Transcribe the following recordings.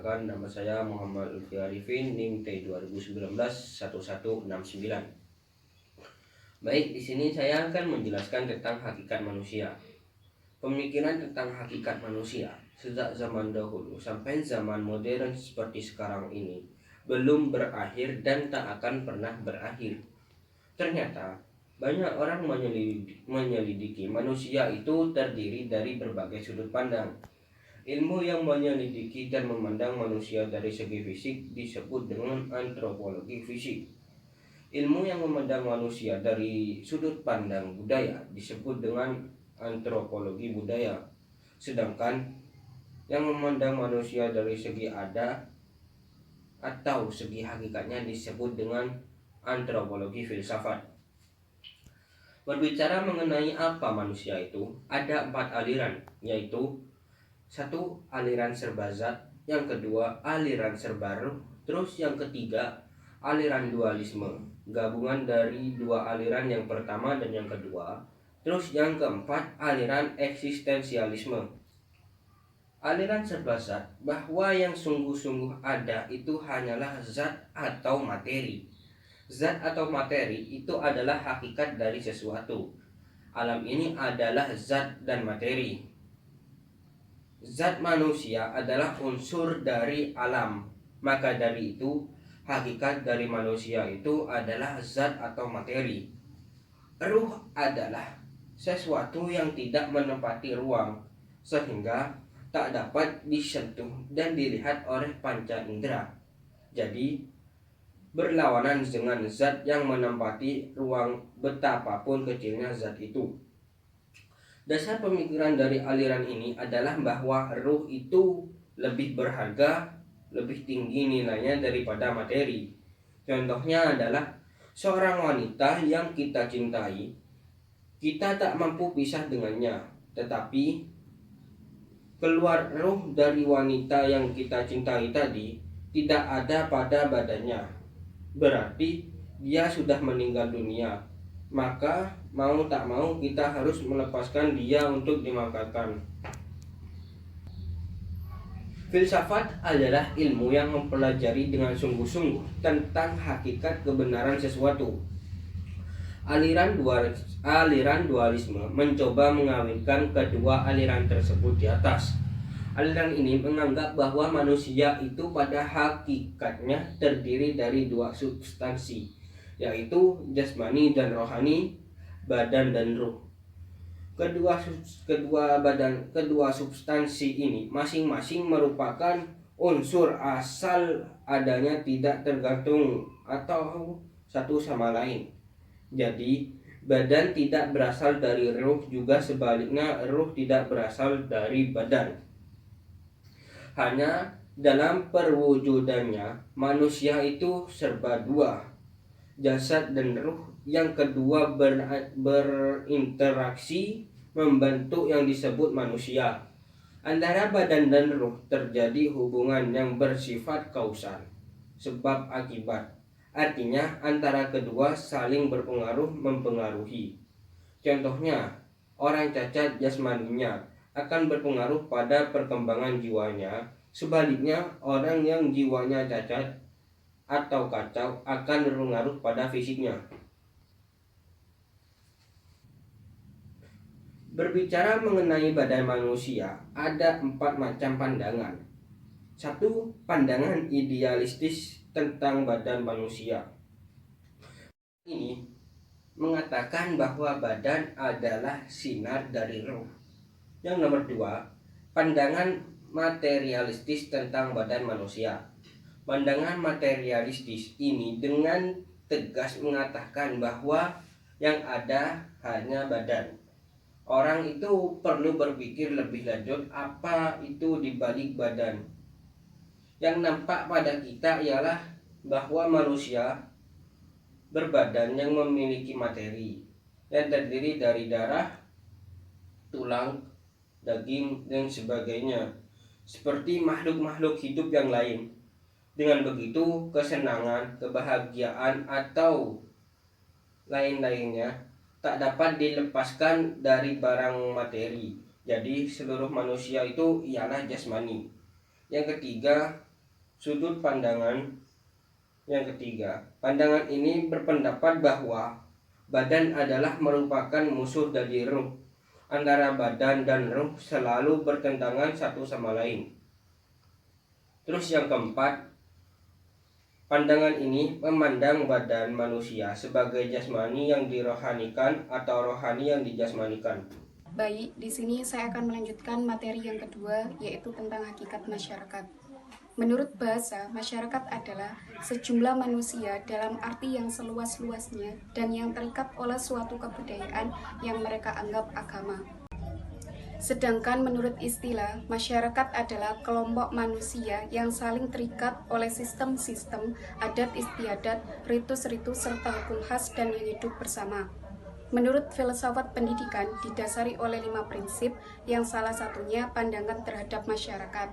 Perkenalkan, nama saya Muhammad Lutfi Arifin, NIM T 2019-1169. Baik, di sini saya akan menjelaskan tentang hakikat manusia. Pemikiran tentang hakikat manusia sejak zaman dahulu sampai zaman modern seperti sekarang ini belum berakhir dan tak akan pernah berakhir. Ternyata banyak orang menyelidiki manusia itu terdiri dari berbagai sudut pandang. Ilmu yang menyelidiki dan memandang manusia dari segi fisik disebut dengan antropologi fisik. Ilmu yang memandang manusia dari sudut pandang budaya disebut dengan antropologi budaya. Sedangkan yang memandang manusia dari segi adat atau segi hakikatnya disebut dengan antropologi filsafat. Berbicara mengenai apa manusia itu, ada 4 aliran, yaitu 1. Aliran serba zat, yang kedua aliran serba ruh, terus yang ketiga aliran dualisme, gabungan dari 2 aliran yang pertama dan yang kedua, terus yang keempat aliran eksistensialisme. Aliran serba zat, bahwa yang sungguh-sungguh ada itu hanyalah zat atau materi. Zat atau materi itu adalah hakikat dari sesuatu. Alam ini adalah zat dan materi. Zat manusia adalah unsur dari alam. Maka dari itu, hakikat dari manusia itu adalah zat atau materi. Ruh adalah sesuatu yang tidak menempati ruang, sehingga tak dapat disentuh dan dilihat oleh panca indera. Jadi, berlawanan dengan zat yang menempati ruang betapapun kecilnya zat itu. Dasar pemikiran dari aliran ini adalah bahwa ruh itu lebih berharga, lebih tinggi nilainya daripada materi. Contohnya adalah seorang wanita yang kita cintai, kita tak mampu pisah dengannya, tetapi keluar ruh dari wanita yang kita cintai tadi tidak ada pada badannya. Berarti dia sudah meninggal dunia. Maka mau tak mau kita harus melepaskan dia untuk dimakamkan. Filsafat adalah ilmu yang mempelajari dengan sungguh-sungguh tentang hakikat kebenaran sesuatu. Aliran dualisme mencoba mengawinkan kedua aliran tersebut di atas. Aliran ini menganggap bahwa manusia itu pada hakikatnya terdiri dari 2 substansi, yaitu jasmani dan rohani, badan dan ruh. Kedua substansi ini masing-masing merupakan unsur asal adanya tidak tergantung atau satu sama lain. Jadi, badan tidak berasal dari ruh, juga sebaliknya ruh tidak berasal dari badan. Hanya dalam perwujudannya manusia itu serba 2, jasad dan ruh, yang kedua berinteraksi membentuk yang disebut manusia. Antara badan dan ruh terjadi hubungan yang bersifat kausal, sebab akibat. Artinya antara kedua saling berpengaruh mempengaruhi. Contohnya, orang cacat jasmaninya akan berpengaruh pada perkembangan jiwanya. Sebaliknya, orang yang jiwanya cacat atau kacau akan berpengaruh pada fisiknya. Berbicara mengenai badan manusia, ada 4 macam pandangan. 1. Pandangan idealistis tentang badan manusia. Ini mengatakan bahwa badan adalah sinar dari ruh. Yang nomor 2, pandangan materialistis tentang badan manusia. Pandangan materialistis ini dengan tegas mengatakan bahwa yang ada hanya badan. Orang itu perlu berpikir lebih lanjut apa itu di balik badan. Yang nampak pada kita ialah bahwa manusia berbadan yang memiliki materi yang terdiri dari darah, tulang, daging, dan sebagainya, seperti makhluk-makhluk hidup yang lain. Dengan begitu, kesenangan, kebahagiaan, atau lain-lainnya tak dapat dilepaskan dari barang materi. Jadi seluruh manusia itu ialah jasmani. Yang ketiga, Sudut pandangan yang ketiga, pandangan ini berpendapat bahwa badan adalah merupakan musuh dari ruh. Antara badan dan ruh selalu bertentangan satu sama lain. Terus yang keempat, pandangan ini memandang badan manusia sebagai jasmani yang dirohanikan atau rohani yang dijasmanikan. Baik, di sini saya akan melanjutkan materi yang kedua, yaitu tentang hakikat masyarakat. Menurut bahasa, masyarakat adalah sejumlah manusia dalam arti yang seluas-luasnya dan yang terikat oleh suatu kebudayaan yang mereka anggap agama. Sedangkan menurut istilah, masyarakat adalah kelompok manusia yang saling terikat oleh sistem-sistem, adat istiadat, ritus-ritus, serta hukum khas dan yang hidup bersama. Menurut filsafat pendidikan didasari oleh 5 prinsip yang salah satunya pandangan terhadap masyarakat.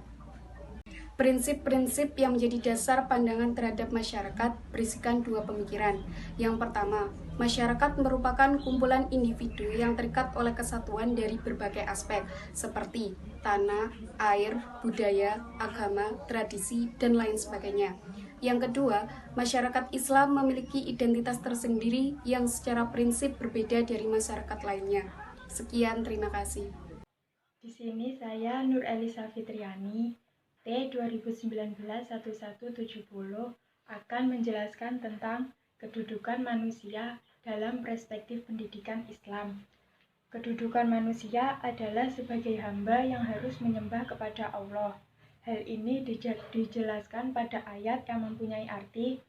Prinsip-prinsip yang menjadi dasar pandangan terhadap masyarakat berisikan 2 pemikiran. Yang pertama, masyarakat merupakan kumpulan individu yang terikat oleh kesatuan dari berbagai aspek seperti tanah, air, budaya, agama, tradisi, dan lain sebagainya. Yang kedua, masyarakat Islam memiliki identitas tersendiri yang secara prinsip berbeda dari masyarakat lainnya. Sekian, terima kasih. Di sini saya Nur Elisa Fitriani, T 2019-1170 akan menjelaskan tentang kedudukan manusia dalam perspektif pendidikan Islam. Kedudukan manusia adalah sebagai hamba yang harus menyembah kepada Allah. Hal ini dijelaskan pada ayat yang mempunyai arti,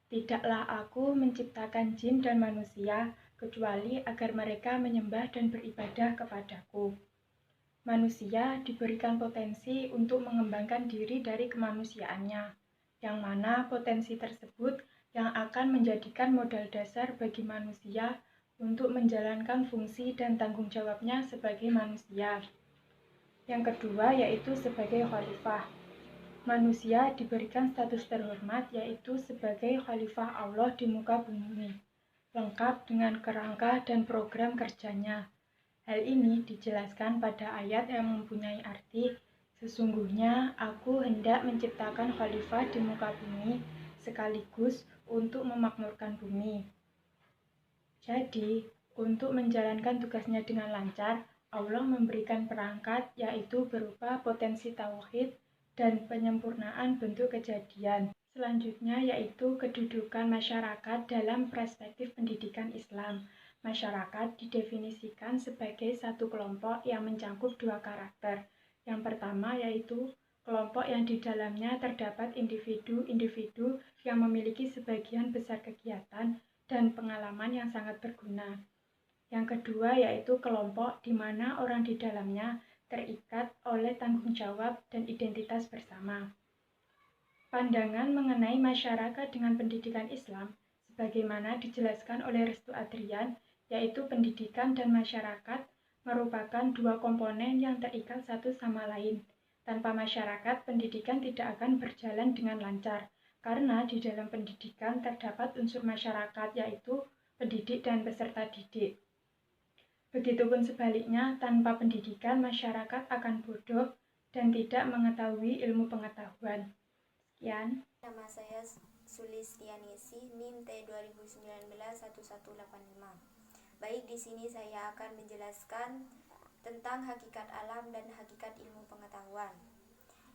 "Tidaklah aku menciptakan jin dan manusia, kecuali agar mereka menyembah dan beribadah kepadaku." Manusia diberikan potensi untuk mengembangkan diri dari kemanusiaannya, yang mana potensi tersebut yang akan menjadikan modal dasar bagi manusia untuk menjalankan fungsi dan tanggung jawabnya sebagai manusia. Yang kedua yaitu sebagai khalifah. Manusia diberikan status terhormat yaitu sebagai khalifah Allah di muka bumi, lengkap dengan kerangka dan program kerjanya. Hal ini dijelaskan pada ayat yang mempunyai arti, "Sesungguhnya aku hendak menciptakan khalifah di muka bumi sekaligus untuk memakmurkan bumi." Jadi, untuk menjalankan tugasnya dengan lancar, Allah memberikan perangkat yaitu berupa potensi tauhid dan penyempurnaan bentuk kejadian. Selanjutnya yaitu kedudukan masyarakat dalam perspektif pendidikan Islam. Masyarakat didefinisikan sebagai satu kelompok yang mencakup 2 karakter. Yang pertama yaitu kelompok yang di dalamnya terdapat individu-individu yang memiliki sebagian besar kegiatan dan pengalaman yang sangat berguna. Yang kedua yaitu kelompok di mana orang di dalamnya terikat oleh tanggung jawab dan identitas bersama. Pandangan mengenai masyarakat dengan pendidikan Islam, sebagaimana dijelaskan oleh Restu Adrian, yaitu pendidikan dan masyarakat merupakan 2 komponen yang terikat satu sama lain. Tanpa masyarakat, pendidikan tidak akan berjalan dengan lancar, karena di dalam pendidikan terdapat unsur masyarakat, yaitu pendidik dan peserta didik. Begitupun sebaliknya, tanpa pendidikan, masyarakat akan bodoh dan tidak mengetahui ilmu pengetahuan. Sekian. Nama saya Sulistianisi, NIM T 2019-1185. Baik, di sini saya akan menjelaskan tentang hakikat alam dan hakikat ilmu pengetahuan.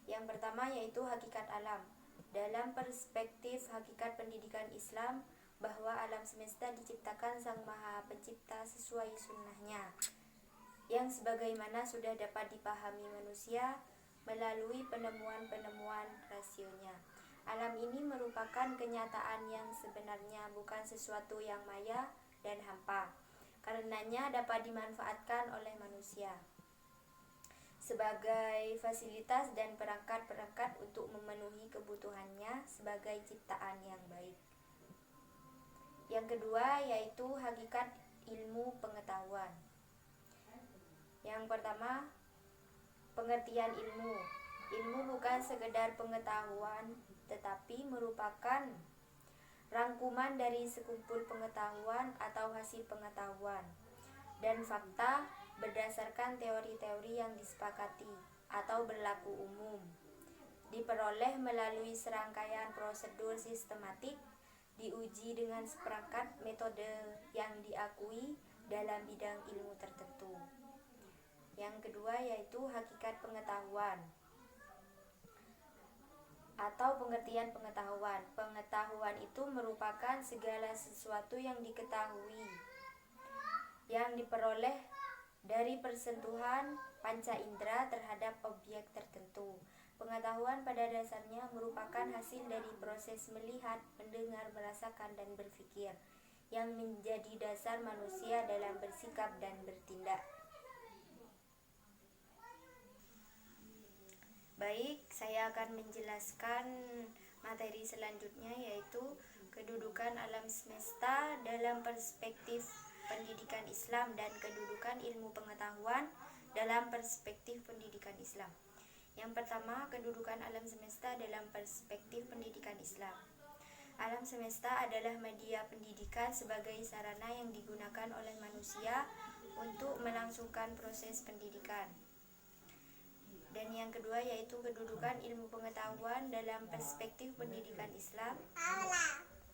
Yang pertama yaitu hakikat alam. Dalam perspektif hakikat pendidikan Islam, bahwa alam semesta diciptakan Sang Maha Pencipta sesuai sunnahnya, yang sebagaimana sudah dapat dipahami manusia melalui penemuan-penemuan rasionya. Alam ini merupakan kenyataan yang sebenarnya, bukan sesuatu yang maya dan hampa. Karenanya dapat dimanfaatkan oleh manusia sebagai fasilitas dan perangkat-perangkat untuk memenuhi kebutuhannya sebagai ciptaan yang baik. Yang kedua yaitu hakikat ilmu pengetahuan. Yang pertama, pengertian ilmu. Ilmu bukan sekedar pengetahuan, tetapi merupakan rangkuman dari sekumpul pengetahuan atau hasil pengetahuan dan fakta berdasarkan teori-teori yang disepakati atau berlaku umum. diperoleh melalui serangkaian prosedur sistematik, diuji dengan seperangkat metode yang diakui dalam bidang ilmu tertentu. Yang kedua yaitu hakikat pengetahuan atau pengertian pengetahuan. Pengetahuan itu merupakan segala sesuatu yang diketahui, yang diperoleh dari persentuhan panca indera terhadap objek tertentu. Pengetahuan pada dasarnya merupakan hasil dari proses melihat, mendengar, merasakan, dan berpikir yang menjadi dasar manusia dalam bersikap dan bertindak. Baik, saya akan menjelaskan materi selanjutnya yaitu kedudukan alam semesta dalam perspektif pendidikan Islam dan kedudukan ilmu pengetahuan dalam perspektif pendidikan Islam. Yang pertama, kedudukan alam semesta dalam perspektif pendidikan Islam. Alam semesta adalah media pendidikan sebagai sarana yang digunakan oleh manusia untuk melangsungkan proses pendidikan. Dan yang kedua yaitu kedudukan ilmu pengetahuan dalam perspektif pendidikan Islam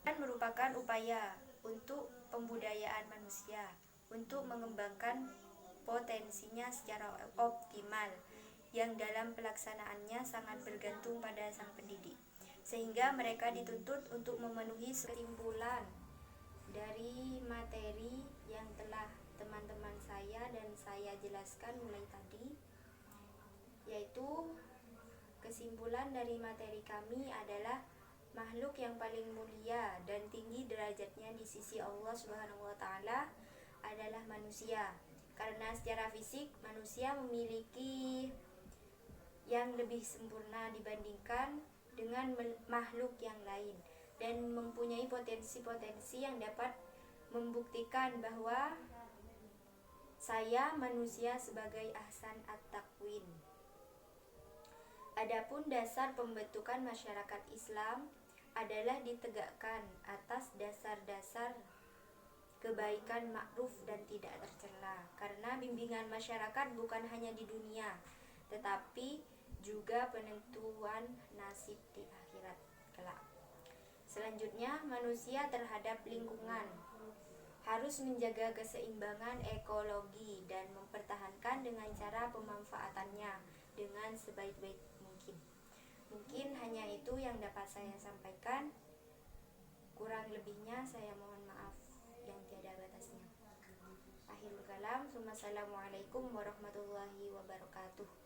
dan merupakan upaya untuk pembudayaan manusia untuk mengembangkan potensinya secara optimal yang dalam pelaksanaannya sangat bergantung pada sang pendidik, sehingga mereka dituntut untuk memenuhi kesimpulan dari materi yang telah teman-teman saya dan saya jelaskan mulai tadi, yaitu kesimpulan dari materi kami adalah makhluk yang paling mulia dan tinggi derajatnya di sisi Allah Subhanahu wa taala adalah manusia. Karena secara fisik manusia memiliki yang lebih sempurna dibandingkan dengan makhluk yang lain dan mempunyai potensi-potensi yang dapat membuktikan bahwa saya manusia sebagai ahsan at-takwin. Adapun dasar pembentukan masyarakat Islam adalah ditegakkan atas dasar-dasar kebaikan ma'ruf dan tidak tercela, karena bimbingan masyarakat bukan hanya di dunia tetapi juga penentuan nasib di akhirat kelak. Selanjutnya, manusia terhadap lingkungan harus menjaga keseimbangan ekologi dan mempertahankan dengan cara pemanfaatannya dengan sebaik-baik mungkin. Mungkin hanya itu yang dapat saya sampaikan. Kurang lebihnya saya mohon maaf yang tiada batasnya. Akhirul kalam, assalamualaikum warahmatullahi wabarakatuh.